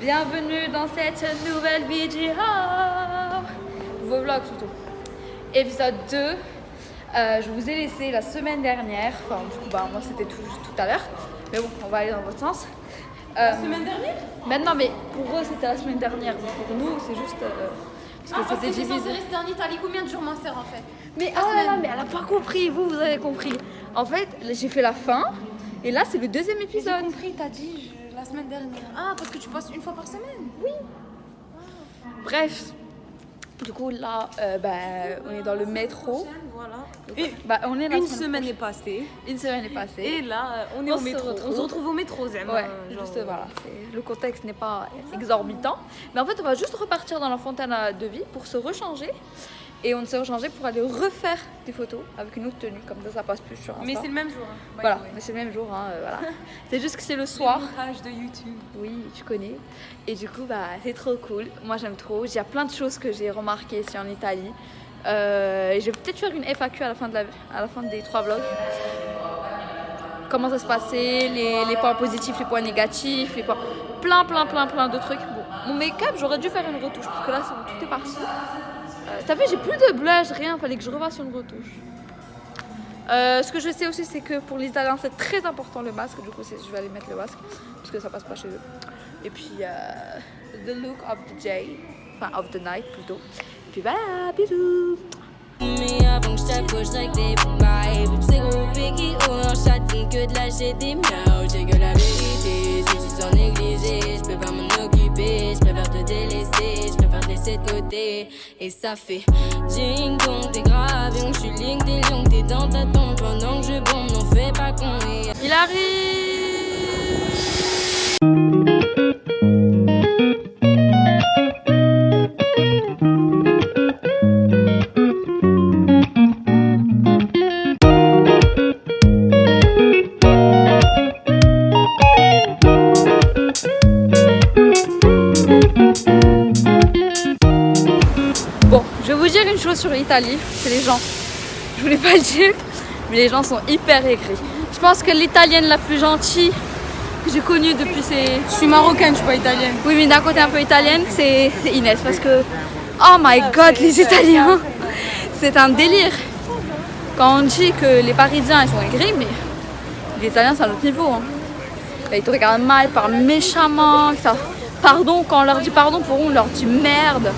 Bienvenue dans cette nouvelle vidéo. Nouveau vlog surtout. Épisode 2. Je vous ai laissé la semaine dernière. Enfin, du coup, moi c'était tout à l'heure. Mais bon, on va aller dans votre sens. La semaine dernière? Maintenant, mais pour eux c'était la semaine dernière. Mais pour nous, c'est juste. Parce que j'étais censée rester en Italie combien de jours ma soeur en fait? Mais mais elle a pas compris. Vous avez compris. En fait, j'ai fait la fin. Et là, c'est le deuxième épisode. J'ai compris, t'as dit la semaine dernière. Ah, parce que tu passes une fois par semaine? Oui. Bref. Du coup, là, on est dans le métro. Voilà. Et, on est une semaine est passée. Une semaine est passée. Et là, on est au métro. On se retrouve au métro, Zem. Ouais, juste voilà. Le contexte n'est pas exorbitant. Mais en fait, on va juste repartir dans la fontaine de vie pour se rechanger. Et on s'est rechangé pour aller refaire des photos avec une autre tenue. Comme ça passe plus sur Insta. Mais c'est le même jour. Voilà, mais c'est le même jour. Voilà. C'est juste que c'est le soir. Le montage de YouTube. Oui, tu connais. Et du coup, c'est trop cool. Moi, j'aime trop. Il y a plein de choses que j'ai remarquées ici en Italie. Je vais peut-être faire une FAQ à la fin des 3 vlogs. Comment ça se passait, les points positifs, les points négatifs, les points... plein de trucs. Bon, mon make-up, j'aurais dû faire une retouche parce que là, tout est parti. T'as vu, j'ai plus de blush, rien. Fallait que je refasse une retouche. Ce que je sais aussi, c'est que pour les Italiens, c'est très important le masque. Du coup, je vais aller mettre le masque parce que ça passe pas chez eux. Et puis, the look of the day, enfin of the night plutôt. Et puis voilà, bisous. Mais avant que je t'accroche, je règle des vibes. C'est gros piqué ou en chatine que de lâcher des miaus. J'ai que la vérité, si tu sens négligé, je peux pas m'en occuper. Je préfère te délaisser, je préfère te laisser de côté. Et ça fait ding dong, t'es grave, donc je suis ligne, t'es longue, t'es dans ta tombe pendant que je bombe, n'en fais pas con. Il arrive. Bon, je vais vous dire une chose sur l'Italie, c'est les gens. Je voulais pas le dire, mais les gens sont hyper aigris. Je pense que l'italienne la plus gentille que j'ai connue depuis ces... Je suis marocaine, je suis pas italienne. Oui, mais d'un côté un peu italienne, c'est Inès. Parce que, oh my god, les Italiens, c'est un délire. Quand on dit que les Parisiens ils sont aigris, mais les Italiens c'est à l'autre niveau. Hein. Là, ils te regardent mal, ils parlent méchamment. Pardon, quand on leur dit pardon, pour eux, on leur dit merde.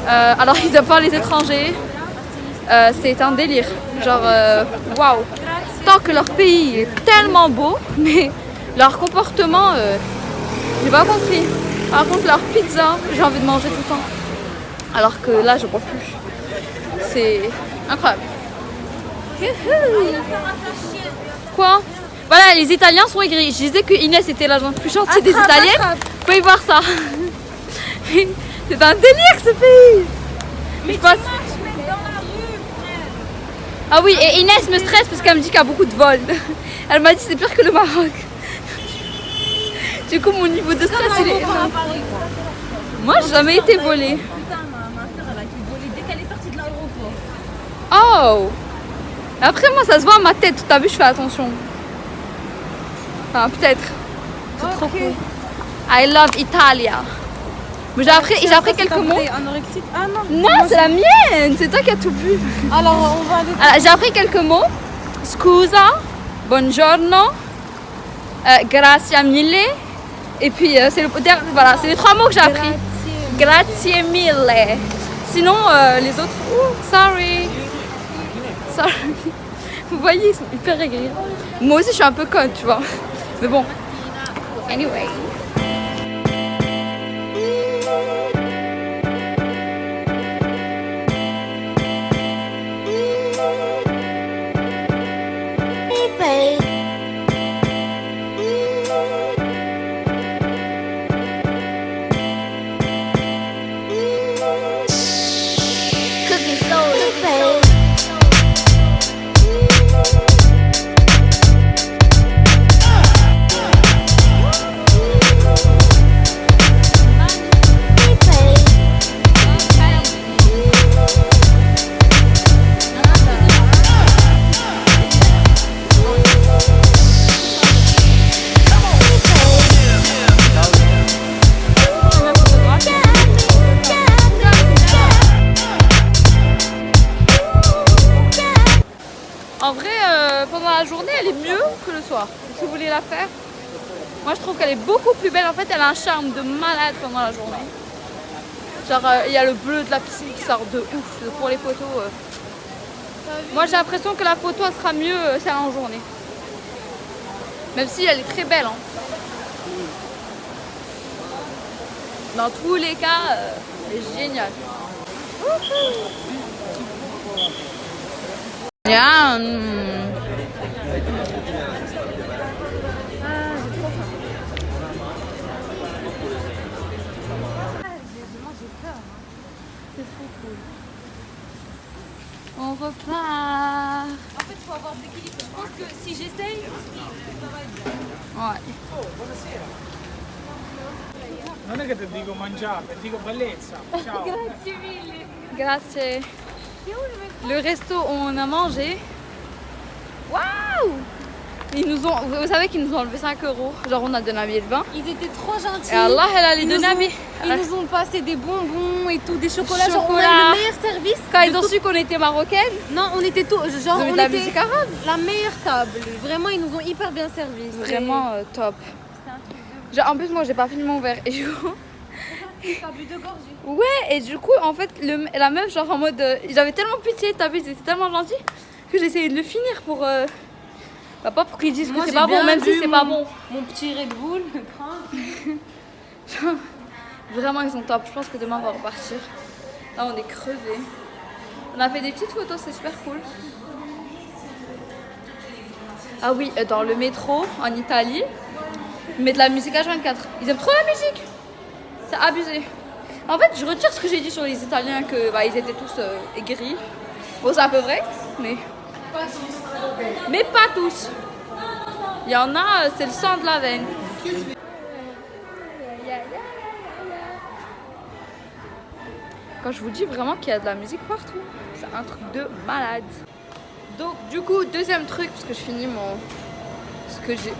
Alors ils doivent pas les étrangers. C'est un délire. Genre, waouh. Tant que leur pays est tellement beau, mais leur comportement, j'ai pas compris. Par contre, leur pizza, j'ai envie de manger tout le temps. Alors que là, je peux plus. C'est incroyable. Quoi? Voilà, les Italiens sont aigris. Je disais que Inès était la plus gentille des Italiennes. Vous pouvez voir ça. C'est un délire ce pays. Mais tu marches même dans la rue, frère. Ah oui, et Inès me stresse parce qu'elle me dit qu'il y a beaucoup de vols. Elle m'a dit c'est pire que le Maroc. Du coup, mon niveau de stress, il est énorme. Moi, j'ai jamais été volée. Putain, ma soeur, elle a été volée dès qu'elle est sortie de l'aéroport. Oh. Après, moi, ça se voit à ma tête. T'as vu, je fais attention. Enfin, peut-être. C'est trop cool. I love Italia. Mais j'ai appris quelques mots. Anorexique? Ah non. Non, c'est la mienne. C'est toi qui as tout vu. Alors, on va aller. Alors, j'ai appris quelques mots. Scusa, buongiorno, grazie mille. Et puis, c'est les 3 mots que j'ai appris. Grazie mille. Sinon, les autres, sorry. Vous voyez, ils sont hyper aigris. Moi aussi, je suis un peu conne, tu vois. Mais bon. Anyway. que le soir. Si vous voulez la faire, moi je trouve qu'elle est beaucoup plus belle. En fait, elle a un charme de malade pendant la journée. Genre, il y a le bleu de la piscine qui sort de ouf pour les photos. Moi, j'ai l'impression que la photo elle sera mieux celle en journée. Même si elle est très belle. Hein. Dans tous les cas, elle est géniale. Yeah. On repart. En fait, il faut avoir de l'équilibre. Je pense que si j'essaye, ça va être bien. Ouais. Non è che ti dico mangiare, ti dico bellezza. Ciao. Grazie mille. Grazie. Le resto où on a mangé. Waouh! Ils nous ont, vous savez qu'ils nous ont enlevé 5 €. Genre on a donné un billet de 20. Ils étaient trop gentils. Et Allah, elle a les Ils donné nous un ont- billet. Ils nous ont passé des bonbons et tout, des chocolats. Genre, on a Chocolat. eu le meilleur service. Quand ils de ont tout- su qu'on était marocaines, Non, on était tout. ils Genre, ont mis on de la était musique arabe. la meilleure table. Vraiment, ils nous ont hyper bien servi. Vraiment top. C'était un truc de Genre, en plus, moi j'ai pas fini mon verre. Et du coup, T'as bu de gorgées. ouais, et du coup, en fait, la meuf, genre en mode. J'avais tellement pitié, t'as vu, ils étaient tellement gentils que j'ai essayé de le finir pour. Bah, pas pour qu'ils disent Moi, que c'est j'ai pas bon, bien même si bu c'est pas mon- bon. Mon petit Red Bull, tranquille. Vraiment, ils sont top. Je pense que demain, on va repartir. Là, on est crevés. On a fait des petites photos, c'est super cool. Ah oui, dans le métro, en Italie, ils mettent la musique H24. Ils aiment trop la musique. C'est abusé. En fait, je retire ce que j'ai dit sur les Italiens, que bah, ils étaient tous aigris. Bon, c'est un peu vrai, mais... Mais pas tous. Il y en a, c'est le sang de la veine. Quand je vous dis vraiment qu'il y a de la musique partout, c'est un truc de malade. Donc du coup, deuxième truc, parce que je finis ce que j'ai...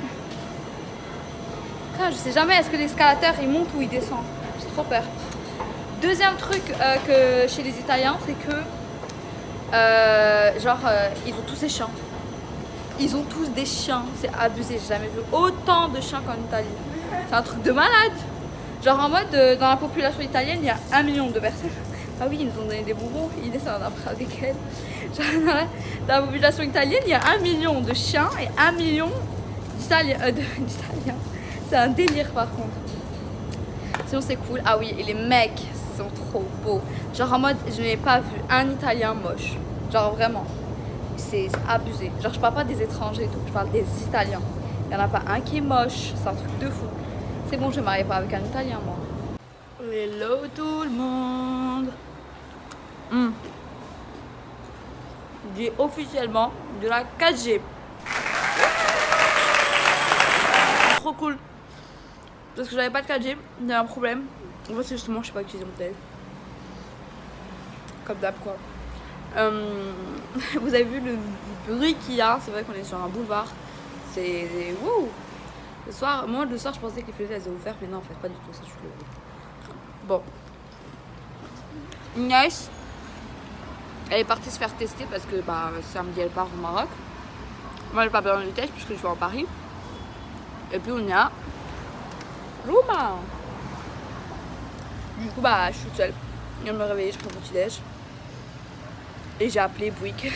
Putain, je sais jamais, est-ce que l'escalateur il monte ou il descend? J'ai trop peur. Deuxième truc que chez les Italiens, c'est que ils ont tous des chiens. Ils ont tous des chiens, c'est abusé, j'ai jamais vu autant de chiens qu'en Italie. C'est un truc de malade. Genre en mode, dans la population italienne, il y a 1 million de personnes. Ah oui, ils nous ont donné des bonbons, ils descendent après avec elle. Genre, dans la population italienne, il y a 1 million de chiens et 1 million d'Italiens. C'est un délire par contre. Sinon c'est cool. Ah oui, et les mecs sont trop beaux. Genre en mode, je n'ai pas vu un Italien moche. Genre vraiment. C'est abusé. Genre je parle pas des étrangers et tout, je parle des Italiens. Il n'y en a pas un qui est moche, c'est un truc de fou. C'est bon, je ne marie pas avec un Italien moi. Hello tout le monde. J'ai officiellement de la 4G. Trop cool. Parce que j'avais pas de 4G, il y a un problème. En fait, c'est justement, je sais pas utiliser mon tel. Comme d'hab quoi. Vous avez vu le bruit qu'il y a, c'est vrai qu'on est sur un boulevard. C'est wouh. Le soir, moi le soir je pensais que les fenêtres étaient ouvertes, mais non en fait pas du tout, c'est juste le bruit. Bon. Inès, elle est partie se faire tester parce que bah samedi elle part au Maroc. Moi elle pas besoin du test puisque je vais en Paris. Et puis on y a Rouma. Du coup bah je suis toute seule. Je viens de me réveiller, je prends mon petit déj. Et j'ai appelé Bouygues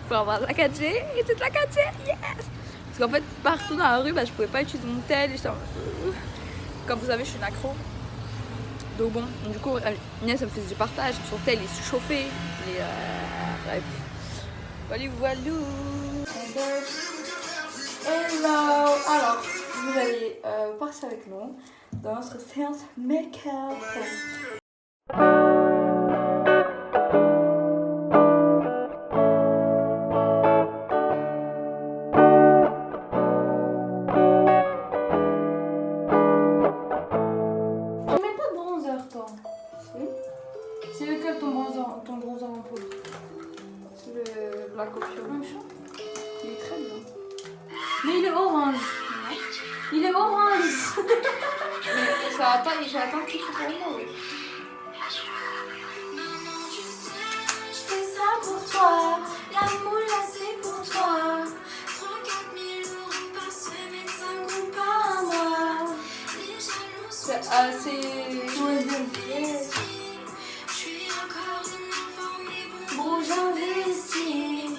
pour avoir la 4G et toute la 4G, yes! Parce qu'en fait partout dans la rue bah, je pouvais pas utiliser mon tel et comme vous savez je suis une accro. Donc bon, du coup Inès elle me faisait du partage, son tel il se chauffait et bref. Voilà voilou. Hello. Alors vous allez passer avec nous dans notre séance make-up. C'est lequel ton bronzer en poudre? C'est le Black Opium. Il est très bien. Mais il est orange. Il est orange. Mais ça attend qu'il faut vraiment. Je fais ça pour toi, la moula c'est pour toi. 34 000 C'est Bon, j'investis.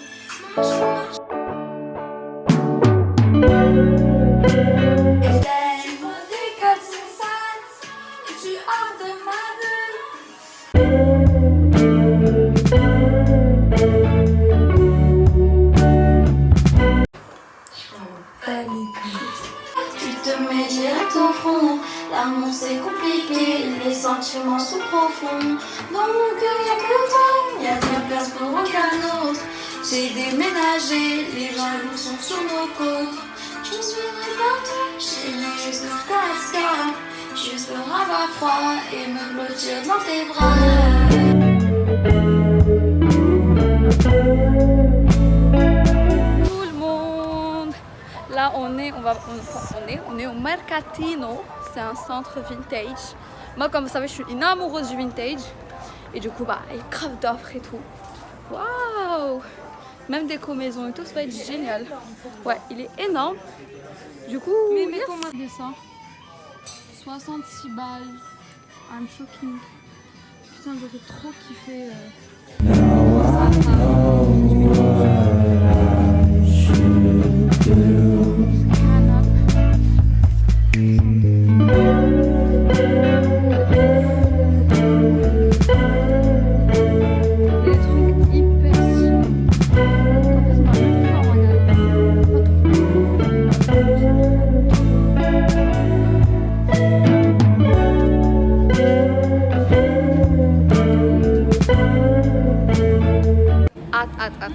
Tu te mets direct au fond. L'amour c'est compliqué, les sentiments sont profonds. Dans mon cœur y'a que toi, y'a de la place pour aucun autre. J'ai déménagé, les jaloux sont sur nos côtes. Je suis partout, j'ai mis juste le cascade. Juste pour avoir froid et me blottir dans tes bras. Là, on est au Mercatino, c'est un centre vintage. Moi, comme vous savez, je suis une amoureuse du vintage. Et du coup, bah, il y a grave d'offres et tout. Waouh! Même déco maison et tout, ça va être génial. Ouais, il est énorme. Du coup, mais comment descend 66 balles. I'm shocking. Putain, j'aurais trop kiffé.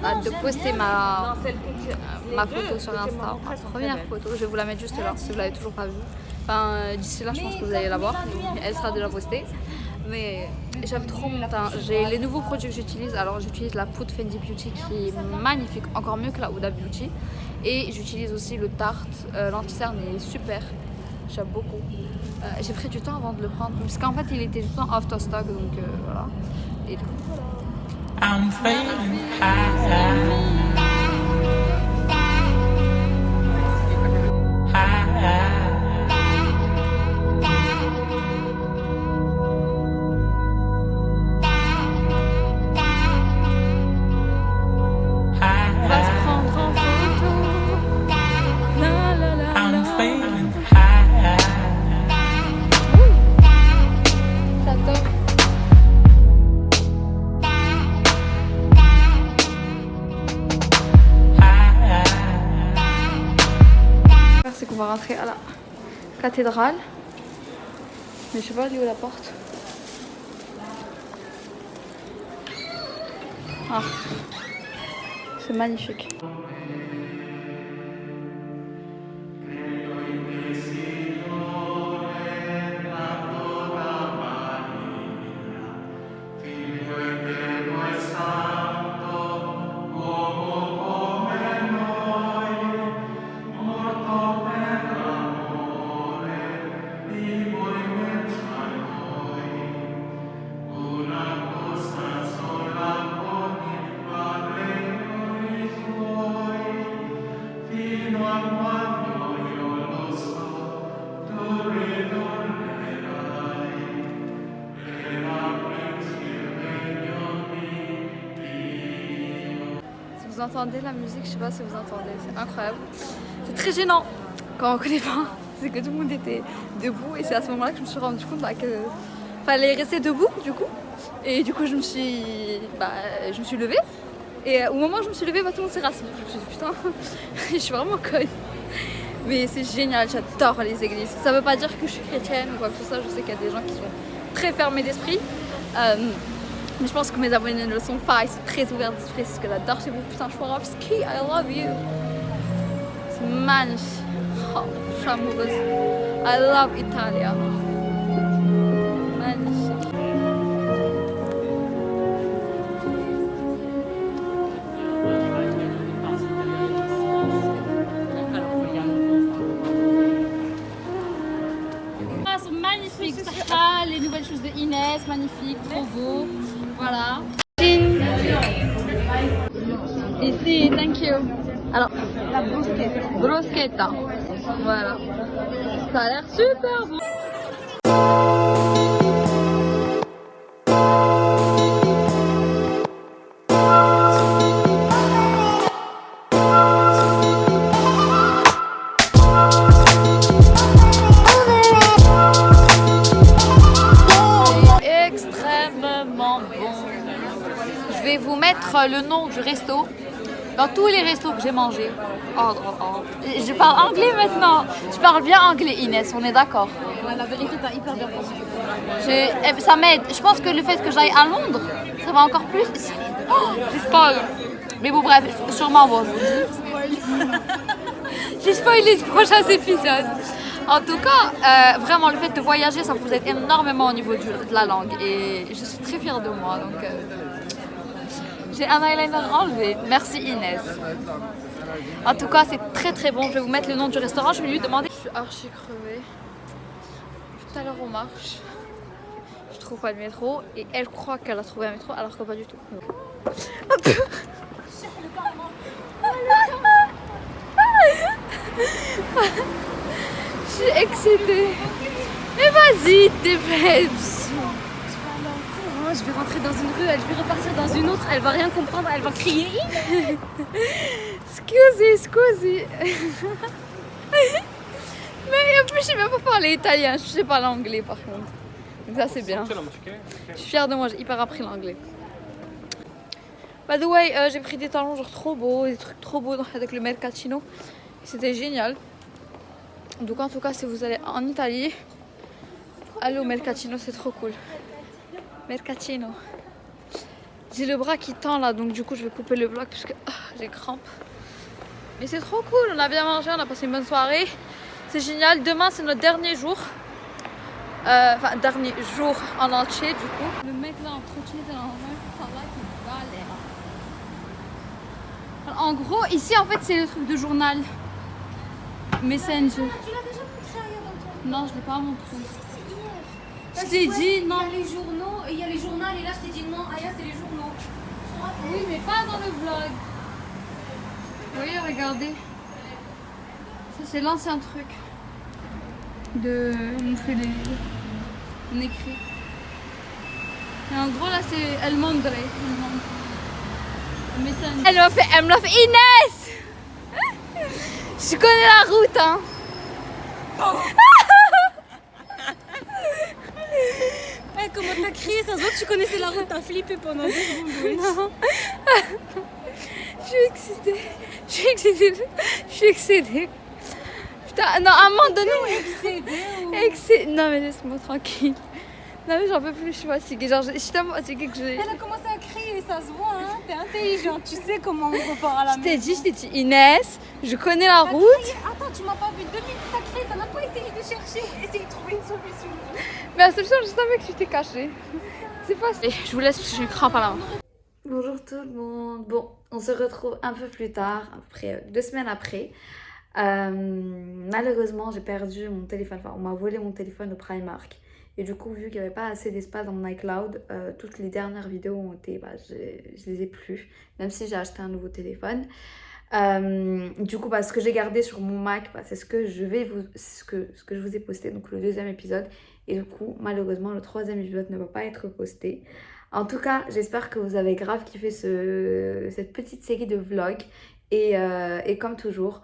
Hâte de poster ma photo sur Insta, ma première photo. Je vais vous la mettre juste là si vous l'avez toujours pas vue. Enfin, d'ici là, je pense que vous allez la voir. Elle sera déjà postée. Mais j'aime trop mon teint. J'ai les nouveaux produits que j'utilise. Alors, j'utilise la poudre Fenty Beauty qui est magnifique, encore mieux que la Huda Beauty. Et j'utilise aussi le Tarte. L'anti-cerne est super. J'aime beaucoup. J'ai pris du temps avant de le prendre parce qu'en fait, il était tout le temps off stock. Donc voilà. Et du coup, voilà. I'm feeling high. On va rentrer à la cathédrale, mais je sais pas où est la porte. Ah, c'est magnifique. Vous entendez la musique, je sais pas si vous entendez, c'est incroyable. C'est très gênant quand on connaît pas, c'est que tout le monde était debout et c'est à ce moment-là que je me suis rendu compte qu'il fallait rester debout du coup. Et du coup je me suis levée et au moment où je me suis levée, tout le monde s'est rassis. Je me suis dit putain, je suis vraiment conne. Mais c'est génial, j'adore les églises. Ça veut pas dire que je suis chrétienne ou quoi que ce soit, je sais qu'il y a des gens qui sont très fermés d'esprit. Mais je pense que mes abonnés ne le sont pas, ils sont très ouverts d'esprit, c'est ce que j'adore chez vous. Putain, Swarovski, I love you. C'est magnifique. Oh, je suis amoureuse. I love Italia. Magnifique. Ah, c'est magnifique. Ah, les nouvelles choses de Inès, magnifique, trop beau. Voilà. Ici, thank you. Alors, la bruschetta. Bruschetta. Voilà. Ça a l'air super bon. mettre le nom du resto dans tous les restos que j'ai mangés. Je parle anglais maintenant. Je parle bien anglais, Inès, on est d'accord. Ouais, la vérité, t'as hyper bien pensé. Ça m'aide. Je pense que le fait que j'aille à Londres, ça va encore plus. Je spoil. Mais bon, bref, sûrement bon. J'ai spoilé ce prochain épisode. En tout cas, vraiment, le fait de voyager, ça vous aide énormément au niveau de la langue. Et je suis très fière de moi. Donc, j'ai un eyeliner enlevé. Merci Inès. En tout cas, c'est très très bon. Je vais vous mettre le nom du restaurant. Je vais lui demander. Je suis archi crevée. Tout à l'heure, on marche. Je trouve pas le métro. Et elle croit qu'elle a trouvé un métro, alors que pas du tout. Je suis excitée. Mais vas-y, dépêche. Je vais rentrer dans une rue, je vais repartir dans une autre, elle va rien comprendre, elle va crier. Scusi. Mais en plus, je sais même pas parler italien, je sais parler anglais par contre. Donc ça, c'est bien. Je suis fière de moi, j'ai hyper appris l'anglais. By the way, j'ai pris des talons genre trop beaux, des trucs trop beaux avec le mercatino. C'était génial. Donc en tout cas, si vous allez en Italie, allez au mercatino, c'est trop cool. Mercatino. J'ai le bras qui tend là, donc du coup je vais couper le vlog parce que j'ai crampe. Mais c'est trop cool, on a bien mangé, on a passé une bonne soirée. C'est génial, demain c'est notre dernier jour. Enfin, dernier jour en entier du coup. Le mec là en trottinette dans un là qui galère. En gros, ici en fait c'est le truc de journal. Messenger. Tu l'as déjà montré ailleurs dans ton... Non, je l'ai pas montré. Si, Je t'ai dit non. Il y a les journaux, et il y a les journaux, et là je t'ai dit non, Aya c'est les journaux. Oui, mais pas dans le vlog. Vous voyez, regardez. Ça, c'est l'ancien truc. On fait on écrit. Et en gros, là, c'est El Mondre. Elle me l'a fait Inès. Je connais la route, hein. Hey, comment t'as crié, ça se voit que tu connaissais la route, t'as flippé pendant 2 secondes. Non. Je suis excitée. Putain, non, à un moment donné. Non, mais laisse-moi tranquille. Non, mais j'en peux plus, je suis fatiguée. Genre, je suis tellement fatiguée que j'ai. Elle a commencé à crier, ça se voit, hein. T'es intelligente, tu sais comment on repart à la maison. Je t'ai dit, Inès, je connais la route. Attends, tu m'as pas vu 2 minutes, t'as crié, t'as même pas essayé de chercher, essayer de trouver une solution. Mais la solution, je savais que tu t'es cachée. C'est pas ça. Je vous laisse parce que j'ai une crampe à la main. Bonjour tout le monde. Bon, on se retrouve un peu plus tard, à peu près 2 semaines après. Malheureusement, j'ai perdu mon téléphone. Enfin, on m'a volé mon téléphone au Primark. Et du coup, vu qu'il n'y avait pas assez d'espace dans mon iCloud, toutes les dernières vidéos ont été, je les ai plus, même si j'ai acheté un nouveau téléphone. Du coup, ce que j'ai gardé sur mon Mac, c'est ce que je vous ai posté, donc le 2e épisode. Et du coup, malheureusement, le 3e épisode ne va pas être posté. En tout cas, j'espère que vous avez grave kiffé cette petite série de vlogs. Et comme toujours,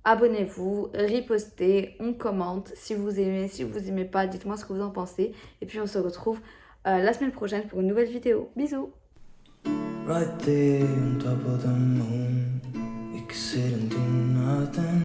abonnez-vous, ripostez, on commente. Si vous aimez, si vous aimez pas, dites-moi ce que vous en pensez. Et puis on se retrouve la semaine prochaine pour une nouvelle vidéo. Bisous. Right there on top of the moon, you can sit and do nothing.